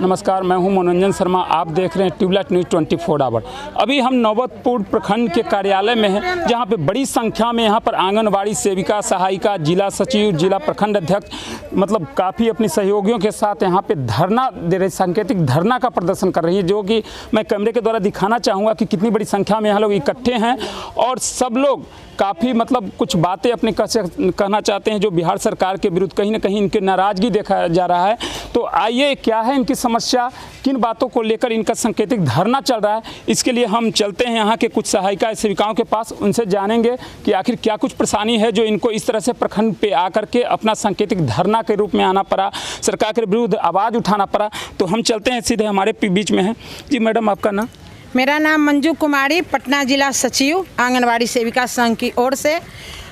नमस्कार, मैं हूं मनोरंजन शर्मा। आप देख रहे हैं ट्यूबलाइट न्यूज़ 24 आवर। अभी हम नौबतपुर प्रखंड के कार्यालय में हैं, जहां पे बड़ी संख्या में यहां पर आंगनवाड़ी सेविका, सहायिका, जिला सचिव, जिला प्रखंड अध्यक्ष मतलब काफ़ी अपनी सहयोगियों के साथ यहां पे धरना दे रहे, सांकेतिक धरना का प्रदर्शन कर रही है, जो कि मैं कैमरे के द्वारा दिखाना चाहूँगा कि कितनी बड़ी संख्या में यहाँ लोग इकट्ठे हैं और सब लोग काफ़ी मतलब कुछ बातें अपने कहना चाहते हैं जो बिहार सरकार के विरुद्ध कहीं ना कहीं इनकी नाराज़गी देखा जा रहा है। तो आइए, क्या है इनकी समस्या, किन बातों को लेकर इनका सांकेतिक धरना चल रहा है, इसके लिए हम चलते हैं यहाँ के कुछ सहायिका सेविकाओं के पास, उनसे जानेंगे कि आखिर क्या कुछ परेशानी है जो इनको इस तरह से प्रखंड पे आकर के अपना सांकेतिक धरना के रूप में आना पड़ा, सरकार के विरुद्ध आवाज़ उठाना पड़ा। तो हम चलते हैं, सीधे हमारे बीच में है जी। मैडम, आपका नाम? मेरा नाम मंजू कुमारी, पटना जिला सचिव, आंगनवाड़ी सेविका संघ की ओर से।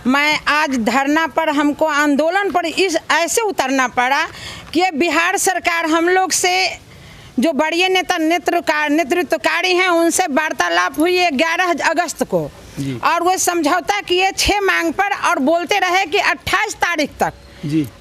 मैं आज धरना पर, हमको आंदोलन पर इस ऐसे उतरना पड़ा कि ये बिहार सरकार हम लोग से जो बड़े नेता नेतृत्वकारी हैं उनसे वार्तालाप हुई 11 अगस्त को, और वो समझौता किए 6 मांग पर और बोलते रहे कि 28 तारीख तक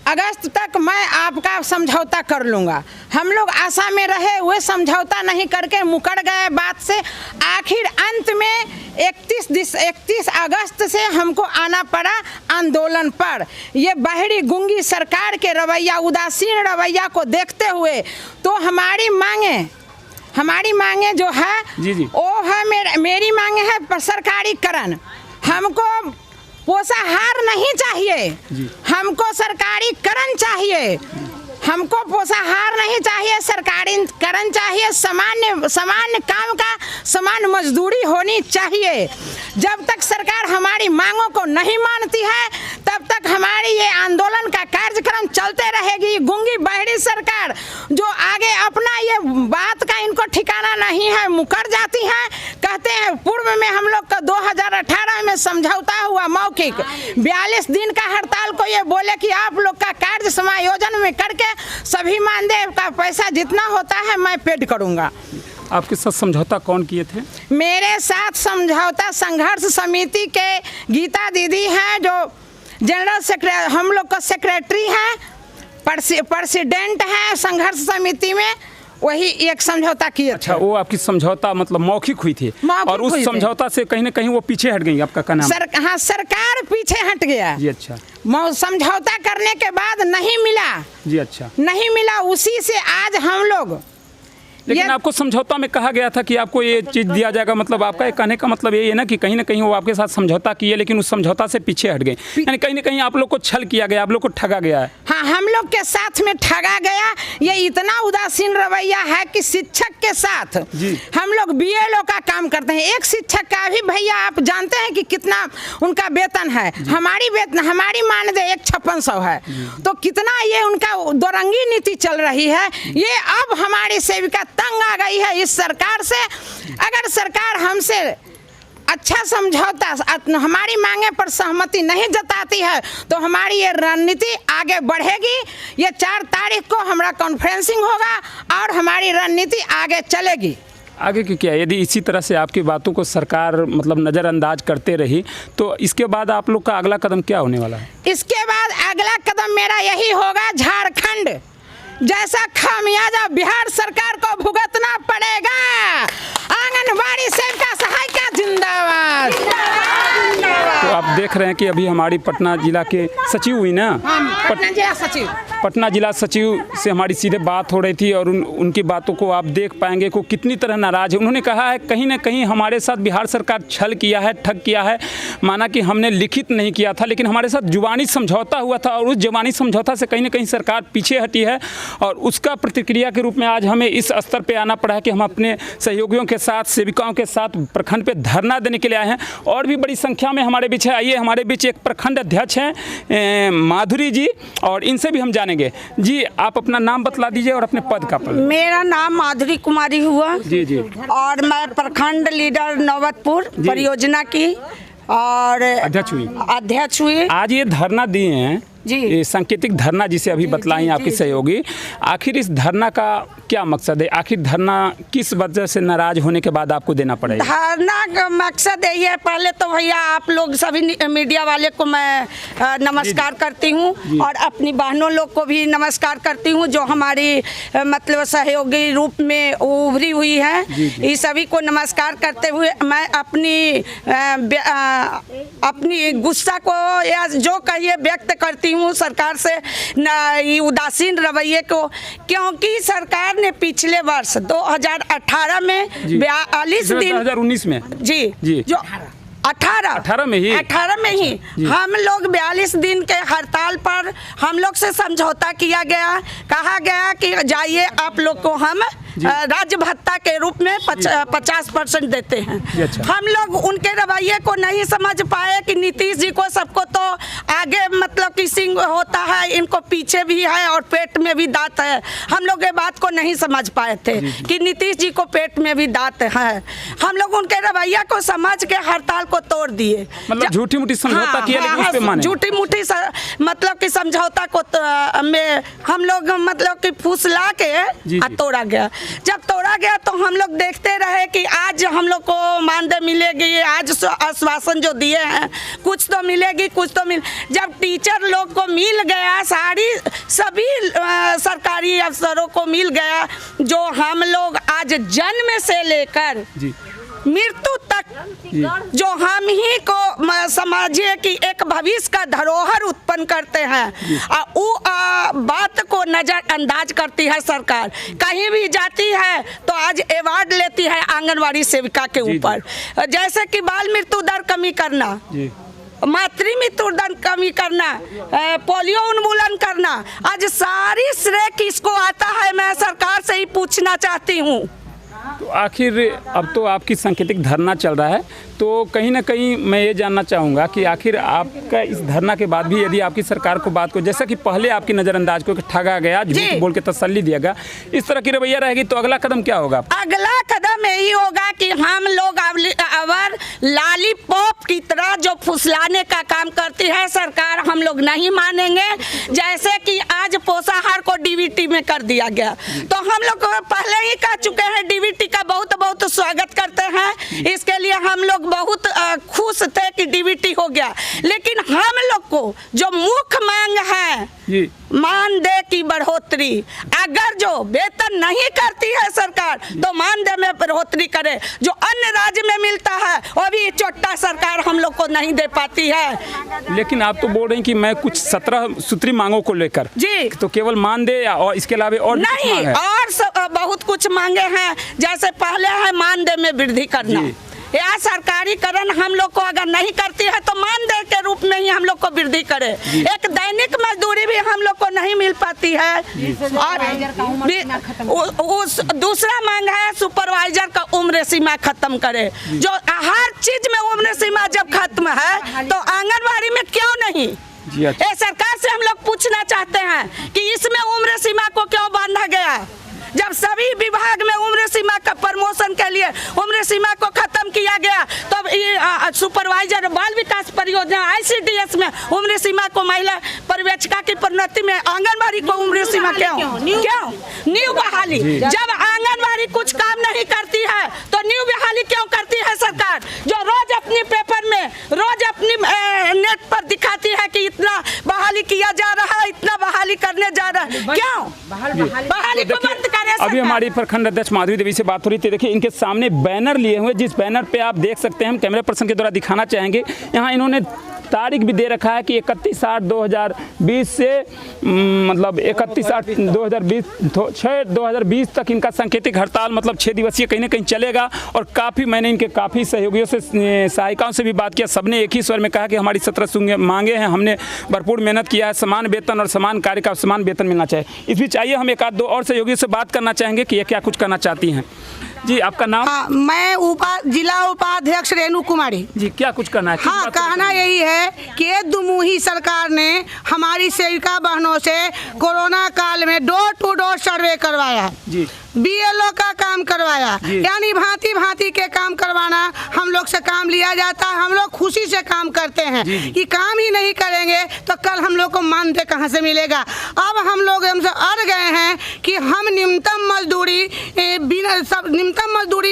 अगस्त तक मैं आपका समझौता कर लूँगा। हम लोग आशा में रहे, वे समझौता नहीं करके मुकर गए बात से। आखिर अंत में 31 अगस्त से हमको आना पड़ा आंदोलन पर। ये बहरी गुंगी सरकार के रवैया, उदासीन रवैया को देखते हुए तो हमारी मांगे जो है वो है, मेरी मांगे है सरकारीकरण। हमको पोषाहार नहीं चाहिए, हमको सरकारीकरण चाहिए। हमको पोषाहार नहीं चाहिए, सरकारीकरण चाहिए। सामान्य काम का समान मजदूरी होनी चाहिए। जब तक सरकार हमारी मांगों को नहीं मानती है तब तक हमारी ये आंदोलन का कार्यक्रम चलते रहेगी। गुंगी बहरी सरकार जो आगे अपना ये बात का इनको ठिकाना नहीं है, मुकर जाती है। कहते हैं पूर्व में हम लोग का 2018 में समझौता हुआ मौखिक 42 दिन का हड़ताल को ये बोले कि आप लोग का कार्य समायोजन में करके सभी मानदेय का पैसा जितना होता है मैं पेड करूंगा। आपके साथ समझौता कौन किए थे? मेरे साथ समझौता संघर्ष समिति के गीता दीदी हैं, जो जनरल सेक्रेटरी, हम लोग का सेक्रेटरी हैं, प्रेसिडेंट हैं संघर्ष समिति में, वही एक समझौता किए। अच्छा, वो आपकी समझौता मतलब मौखिक हुई थी और उस समझौता से कहीं ना कहीं वो पीछे हट गई, आपका कहना? हाँ, सरकार पीछे हट गया जी। अच्छा, समझौता करने के बाद नहीं मिला जी। अच्छा, नहीं मिला, उसी से आज हम लोग। लेकिन आपको समझौता में कहा गया था कि आपको ये चीज़ दिया जाएगा, मतलब आपका कहने का मतलब ये है ना कि कहीं ना कहीं वो आपके साथ समझौता किए लेकिन उस समझौता से पीछे हट गए, यानी कहीं ना कहीं आप लोग को छल किया गया, आप लोग को ठगा गया है। हाँ, हम लोग के साथ में ठगा गया। ये इतना उदासीन रवैया है कि शिक्षक के साथ हम लोग BLO का काम करते हैं। एक शिक्षक का भी भैया आप जानते हैं कि कितना उनका वेतन है। हमारी मानदेय 5600 है, तो कितना ये उनका दोरंगी नीति चल रही है। ये अब हमारी सेविका तंग आ गई है इस सरकार से। अगर सरकार हमसे अच्छा समझौता, हमारी मांगे पर सहमति नहीं जताती है तो हमारी ये रणनीति आगे बढ़ेगी। ये 4 तारीख को हमारा कॉन्फ्रेंसिंग होगा और हमारी रणनीति आगे चलेगी। आगे की क्या, यदि इसी तरह से आपकी बातों को सरकार मतलब नज़रअंदाज करते रही तो इसके बाद आप लोग का अगला कदम क्या होने वाला है? इसके बाद अगला कदम मेरा यही होगा, झारखंड जैसा खामियाजा बिहार सरकार को भुगतना पड़ेगा। आंगनबाड़ी सेविका सहायिका जिंदाबाद। तो आप देख रहे हैं कि अभी हमारी पटना जिला के सचिव हुई ना, पटना जिला सचिव से हमारी सीधे बात हो रही थी और उनकी बातों को आप देख पाएंगे को कितनी तरह नाराज है। उन्होंने कहा है कहीं ना कहीं हमारे साथ बिहार सरकार छल किया है, ठग किया है। माना कि हमने लिखित नहीं किया था लेकिन हमारे साथ जुबानी समझौता हुआ था और उस जुबानी समझौता से कहीं ना कहीं सरकार पीछे हटी है और उसका प्रतिक्रिया के रूप में आज हमें इस स्तर पर आना पड़ा है कि हम अपने सहयोगियों के साथ, सेविकाओं के साथ प्रखंड पे धरना देने के लिए आए हैं। और भी बड़ी संख्या में हमारे बीच है। आइए, हमारे बीच एक प्रखंड अध्यक्ष हैं माधुरी जी, और इनसे भी हम जानेंगे। जी, आप अपना नाम बतला दीजिए और अपने पद का। मेरा नाम माधुरी कुमारी हुआ जी, और मैं प्रखंड लीडर नौबतपुर परियोजना की और अध्यक्ष हुई। आज ये धरना दिए हैं ये सांकेतिक धरना जिसे अभी बतलाई आपकी सहयोगी, आखिर इस धरना का क्या मकसद है? आखिर धरना किस वजह से नाराज होने के बाद आपको देना पड़ेगा? धरना का मकसद यही है, पहले तो भैया आप लोग सभी मीडिया वाले को मैं नमस्कार करती हूँ और अपनी बहनों लोग को भी नमस्कार करती हूँ जो हमारी मतलब सहयोगी रूप में उभरी हुई है। ये सभी को नमस्कार करते हुए मैं अपनी गुस्सा को या जो कहिए व्यक्त करती हूँ सरकार से ये उदासीन रवैये को, क्योंकि सरकार ने पिछले वर्ष 2018 में 42 दिन 2019 में जी जो 18 में ही हम लोग 42 दिन के हड़ताल पर हम लोग से समझौता किया गया, कहा गया कि जाइए आप लोग को हम राज्य भत्ता के रूप में 50% देते हैं। अच्छा। हम लोग उनके रवैये को नहीं समझ पाए कि नीतीश जी को सबको तो आगे मतलब कि सिंह होता है, इनको पीछे भी है और पेट में भी दांत है। हम लोग ये बात को नहीं समझ पाए थे कि नीतीश जी को पेट में भी दांत है। हम लोग उनके रवैया को समझ के हड़ताल को तोड़ दिए, मतलब झूठी मूठी समझौता किया, लेकिन उस पे माने। झूठी मूठी मतलब कि समझौता को में हम लोग मतलब कि फुसला के तोड़ा गया। जब तोड़ा गया तो हम लोग देखते रहे कि आज हम लोग को मानदेय मिलेगी, आज आश्वासन जो दिए हैं कुछ तो मिलेगी, कुछ तो जब टीचर लोग को मिल गया, सभी सरकारी अफसरों को मिल गया, जो हम लोग आज जन्म से लेकर मृत्यु तक जो हम ही को समझिए कि एक भविष्य का धरोहर उत्पन्न करते हैं, वो बात को नजरअंदाज करती है सरकार। कहीं भी जाती है तो आज अवार्ड लेती है आंगनवाड़ी सेविका के ऊपर, जैसे कि बाल मृत्यु दर कमी करना, मातृ मृत्यु दर कमी करना, पोलियो उन्मूलन करना, आज सारी श्रेय किसको आता है? मैं सरकार से ही पूछना चाहती हूँ। तो आखिर अब तो आपकी सांकेतिक धरना चल रहा है, तो कहीं ना कहीं मैं ये जानना चाहूँगा कि आखिर आपका इस धरना के बाद भी यदि आपकी सरकार को बात को, जैसा कि पहले आपकी नज़रअंदाज को ठगा गया, झूठ बोल के तसल्ली दिया गया, इस तरह की रवैया रहेगी तो अगला कदम क्या होगा? अगला कदम यही होगा कि हम लोग अवर लॉलीपॉप की तरह जो फुसलाने का काम करती है सरकार, हम लोग नहीं मानेंगे। जैसे कि आज पोषाहार को डीबीटी में कर दिया गया, तो हम लोग पहले ही कह चुके हैं डीबीटी का बहुत बहुत स्वागत करते हैं। इसके लिए हम लोग बहुत खुश थे कि डीबीटी हो गया, लेकिन हम लोग को जो मुख्य मांग है मानदेय की बढ़ोतरी, अगर जो वेतन नहीं करती है सरकार तो मानदेय में बढ़ोतरी करे। जो अन्य राज्य में मिलता है वो भी चोट्टा सरकार हम लोग को नहीं दे पाती है। लेकिन आप तो बोल रहे हैं कि मैं कुछ 17 सूत्री मांगों को लेकर तो केवल मानदेय और इसके अलावा और नहीं, और बहुत कुछ मांगे हैं। जैसे पहले है मानदेय में वृद्धि करना, या सरकारीकरण हम लोग को अगर नहीं करती है तो मानदेय के रूप में ही हम लोग को वृद्धि करे। एक दैनिक मजदूरी भी हम लोग को नहीं मिल पाती है। और दूसरा मांग है सुपरवाइजर का उम्र सीमा खत्म करे। जो हर चीज में उम्र सीमा जब खत्म है तो आंगनबाड़ी में क्यों नहीं? ये सरकार से हम लोग पूछना चाहते हैं कि इसमें उम्र सीमा को क्यों बांधा गया? जब सभी विभाग में उम्र सीमा का प्रमोशन के लिए उम्र सीमा को खत्म किया गया, तब तो सुपरवाइजर बाल विकास परियोजना ICDS में उम्र सीमा को, महिला पर्यवेक्षिका की प्रोन्नति में आंगनबाड़ी को उम्र सीमा क्यों? न्यू बहाली, जब आंगनबाड़ी कुछ काम नहीं करती है तो न्यू बहाली क्यों करती है सरकार? जो रोज अपनी पेपर में, रोज अपनी नेट पर दिखाती है कि इतना बहाली किया जा रहा है, इतना बहाली करने जा रहा है, क्यों? बहाली को बंद करें। अभी हमारी प्रखंड अध्यक्ष माधुरी देवी से बात हो रही थी। देखिए इनके सामने बैनर लिए हुए, जिस बैनर पे आप देख सकते हैं, हम कैमरा पर्सन के द्वारा दिखाना चाहेंगे। यहाँ इन्होंने तारीख भी दे रखा है कि 31/8/2020 से मतलब 31/8/2020 तक इनका सांकेतिक हड़ताल मतलब 6 दिवसीय कहीं ना कहीं चलेगा। और मैंने इनके काफ़ी सहयोगियों से, सहायिकाओं से भी बात किया, सबने एक ही स्वर में कहा कि हमारी 17 मांगे हैं, हमने भरपूर मेहनत किया है, समान वेतन और समान कार्य का समान वेतन मिलना चाहिए। इस बीच आइए हम एक आध दो और सहयोगियों से बात करना चाहेंगे कि ये क्या कुछ करना चाहती हैं। जी आपका नाम? हाँ, मैं जिला उपाध्यक्ष रेणु कुमारी जी, क्या कुछ कहना है? हाँ, कहना यही है कि ये दुमुही सरकार ने हमारी सेविका बहनों से कोरोना काल में डोर टू डोर सर्वे करवाया जी, BLO का काम करवाया, यानी भांति भांति के काम करवाना हम लोग से काम लिया जाता है। हम लोग खुशी से काम करते हैं कि काम ही नहीं करेंगे तो कल हम लोग को मानदेय कहाँ से मिलेगा। अब हम लोग हमसे अड़ गए हैं कि हम न्यूनतम मजदूरी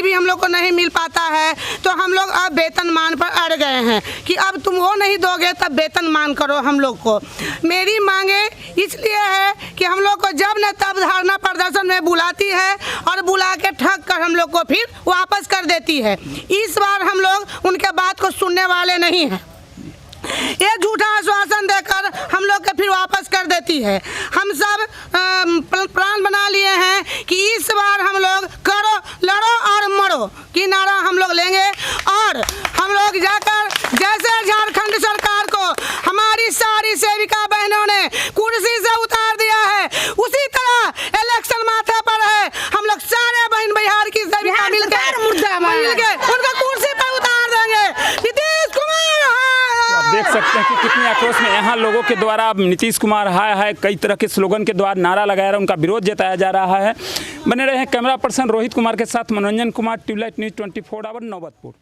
भी हम लोग को नहीं मिल पाता है, तो हम लोग अब वेतनमान पर अड़ गए हैं कि अब तुम वो नहीं दोगे तब वेतनमान करो हम लोग को। मेरी मांगे इसलिए है कि हम लोग को जब न तब धरना प्रदर्शन में बुलाती है और बुला के ठग कर हम लोग को फिर वापस कर देती है। इस बार हम लोग उनके बात को सुनने वाले नहीं हैं। ये झूठा आश्वासन देकर हम लोग के फिर वापस कर देती है। हम सब प्लान बना लिए हैं कि इस बार हम लोग करो लड़ो और मरो की नारा हम लोग लेंगे और हम लोग जाकर जैसे झारखंड सरकार को हमारी सारी सेविका बहनों ने कुर्सी से उतार दिया है, उसी तरह इलेक्शन माथे पर है। हम लोग सारे बहन बिहार की सेविका मिलकर उनका कुर्सी पर उतार देंगे। नीतीश कुमार आप देख सकते हैं कि कितने आक्रोश में यहाँ लोगों के द्वारा नीतीश कुमार हाय हाय कई तरह के स्लोगन के द्वारा नारा लगाया रहा, उनका विरोध जताया जा रहा है। बने रहे हैं कैमरा पर्सन रोहित कुमार के साथ Manoranjan Kumar, tubelight news 24 hour Naubatpur.